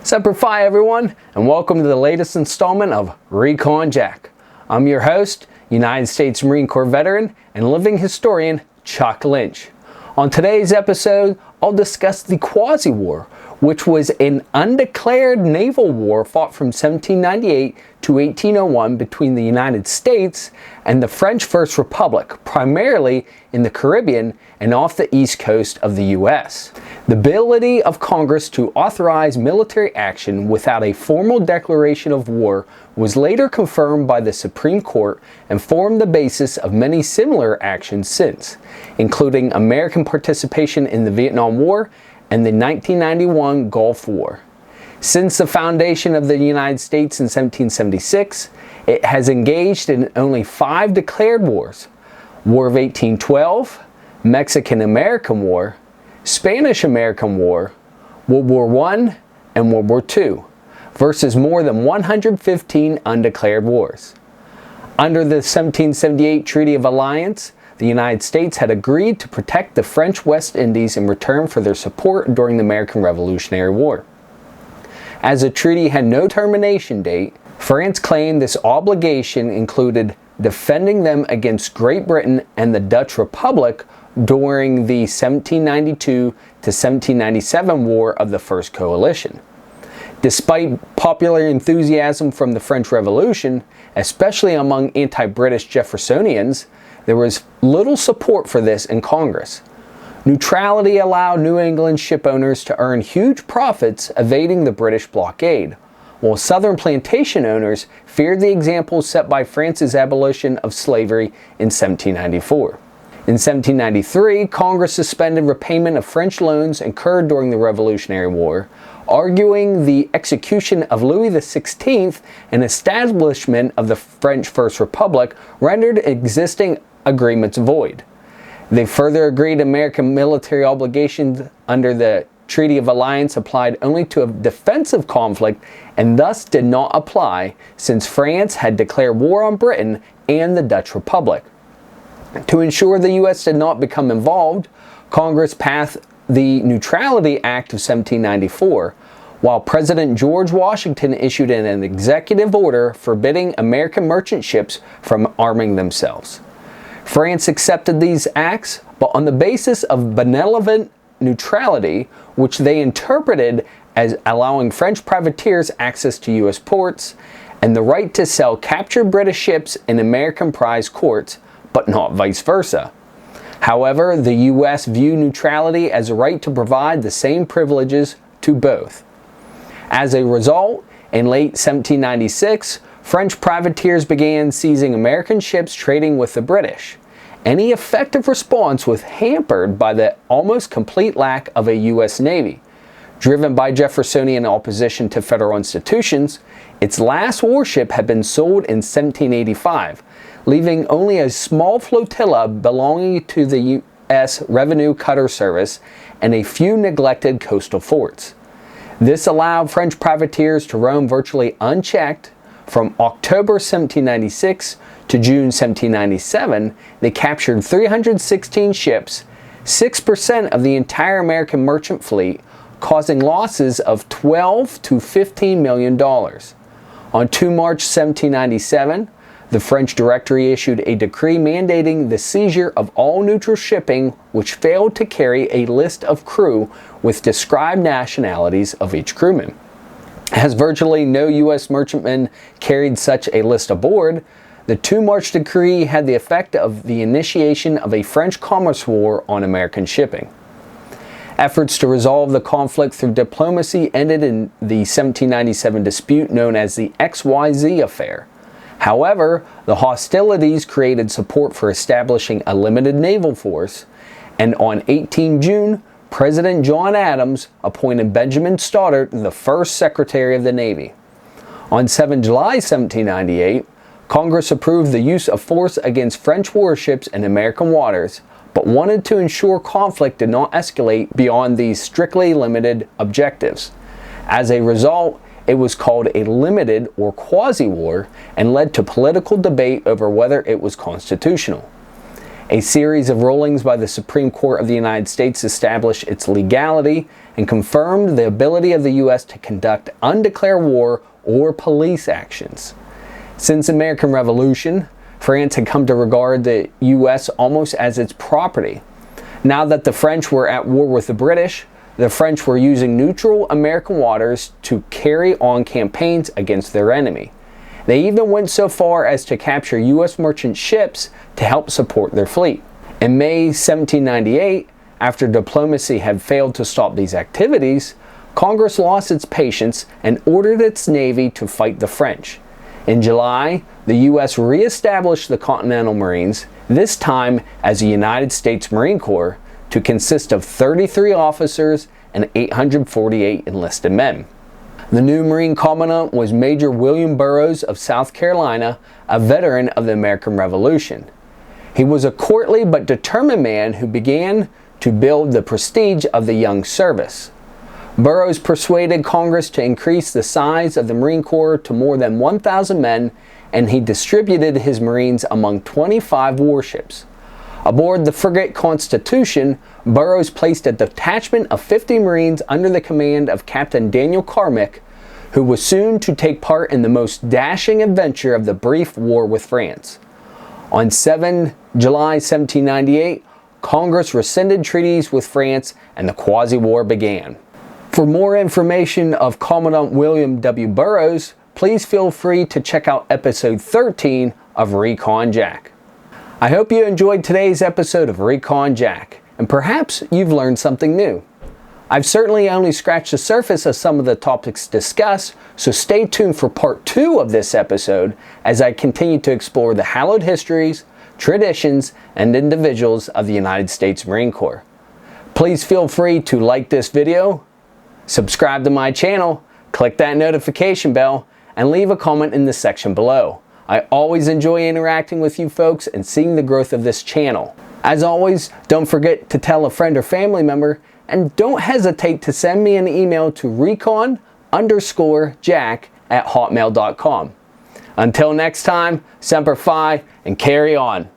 Semper Fi, everyone, and welcome to the latest installment of Recon Jack. I'm your host, United States Marine Corps veteran and living historian, Chuck Lynch. On today's episode, I'll discuss the Quasi-War, which was an undeclared naval war fought from 1798 to 1801 between the United States and the French First Republic, primarily in the Caribbean and off the east coast of the U.S. The ability of Congress to authorize military action without a formal declaration of war was later confirmed by the Supreme Court and formed the basis of many similar actions since, including American participation in the Vietnam War and the 1991 Gulf War. Since the foundation of the United States in 1776, it has engaged in only 5 declared wars: War of 1812, Mexican-American War, Spanish-American War, World War I, and World War II, versus more than 115 undeclared wars. Under the 1778 Treaty of Alliance, the United States had agreed to protect the French West Indies in return for their support during the American Revolutionary War. As the treaty had no termination date, France claimed this obligation included defending them against Great Britain and the Dutch Republic during the 1792 to 1797 War of the First Coalition. Despite popular enthusiasm from the French Revolution, especially among anti-British Jeffersonians, there was little support for this in Congress. Neutrality allowed New England ship owners to earn huge profits evading the British blockade, while Southern plantation owners feared the example set by France's abolition of slavery in 1794. In 1793, Congress suspended repayment of French loans incurred during the Revolutionary War, arguing the execution of Louis XVI and establishment of the French First Republic rendered existing agreements void. They further agreed American military obligations under the Treaty of Alliance applied only to a defensive conflict and thus did not apply since France had declared war on Britain and the Dutch Republic. To ensure the U.S. did not become involved, Congress passed the Neutrality Act of 1794, while President George Washington issued an executive order forbidding American merchant ships from arming themselves. France accepted these acts, but on the basis of benevolent neutrality, which they interpreted as allowing French privateers access to U.S. ports and the right to sell captured British ships in American prize courts, but not vice versa. However, the U.S. viewed neutrality as a right to provide the same privileges to both. As a result, in late 1796, French privateers began seizing American ships trading with the British. Any effective response was hampered by the almost complete lack of a U.S. Navy. Driven by Jeffersonian opposition to federal institutions, its last warship had been sold in 1785, leaving only a small flotilla belonging to the U.S. Revenue Cutter Service and a few neglected coastal forts. This allowed French privateers to roam virtually unchecked. From October 1796 to June 1797, they captured 316 ships, 6% of the entire American merchant fleet, causing losses of $12 to $15 million. On 2 March 1797, the French Directory issued a decree mandating the seizure of all neutral shipping which failed to carry a list of crew with described nationalities of each crewman. As virtually no U.S. merchantmen carried such a list aboard, the 2 March decree had the effect of the initiation of a French commerce war on American shipping. Efforts to resolve the conflict through diplomacy ended in the 1797 dispute known as the XYZ Affair. However, the hostilities created support for establishing a limited naval force, and on 18 June, President John Adams appointed Benjamin Stoddert the first Secretary of the Navy. On 7 July 1798, Congress approved the use of force against French warships in American waters, but wanted to ensure conflict did not escalate beyond these strictly limited objectives. As a result, it was called a limited or quasi-war and led to political debate over whether it was constitutional. A series of rulings by the Supreme Court of the United States established its legality, and confirmed the ability of the U.S. to conduct undeclared war or police actions. Since the American Revolution, France had come to regard the U.S. almost as its property. Now that the French were at war with the British, the French were using neutral American waters to carry on campaigns against their enemy. They even went so far as to capture U.S. merchant ships to help support their fleet. In May 1798, after diplomacy had failed to stop these activities, Congress lost its patience and ordered its navy to fight the French. In July, the U.S. re-established the Continental Marines, this time as the United States Marine Corps, to consist of 33 officers and 848 enlisted men. The new Marine Commandant was Major William Burroughs of South Carolina, a veteran of the American Revolution. He was a courtly but determined man who began to build the prestige of the young service. Burroughs persuaded Congress to increase the size of the Marine Corps to more than 1,000 men, and he distributed his Marines among 25 warships. Aboard the frigate Constitution, Burroughs placed a detachment of 50 Marines under the command of Captain Daniel Carmick, who was soon to take part in the most dashing adventure of the brief war with France. On 7 July 1798, Congress rescinded treaties with France and the Quasi-War began. For more information of Commandant William W. Burroughs, please feel free to check out episode 13 of Recon Jack. I hope you enjoyed today's episode of Recon Jack, and perhaps you've learned something new. I've certainly only scratched the surface of some of the topics discussed, so stay tuned for part 2 of this episode as I continue to explore the hallowed histories, traditions, and individuals of the United States Marine Corps. Please feel free to like this video, subscribe to my channel, click that notification bell, and leave a comment in the section below. I always enjoy interacting with you folks and seeing the growth of this channel. As always, don't forget to tell a friend or family member, and don't hesitate to send me an email to recon_jack@hotmail.com. Until next time, Semper Fi and carry on.